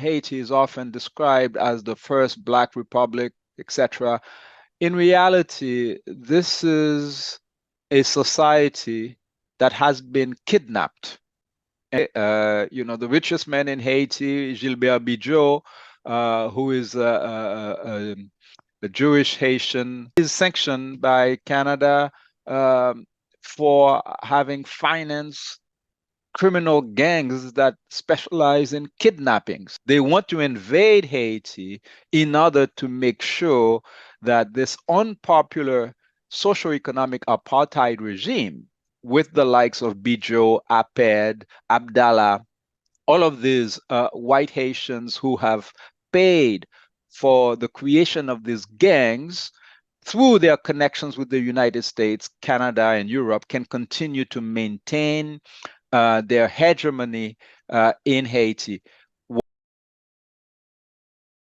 Haiti is often described as the first Black republic, etc. In reality, this is a society that has been kidnapped. The richest man in Haiti, Gilbert Bidot, who is a Jewish Haitian, is sanctioned by Canada um, for having financed criminal gangs that specialize in kidnappings. They want to invade Haiti in order to make sure that this unpopular socioeconomic apartheid regime, with the likes of Bijo, Aped, Abdallah, all of these white Haitians who have paid for the creation of these gangs through their connections with the United States, Canada, and Europe, can continue to maintain their hegemony in Haiti.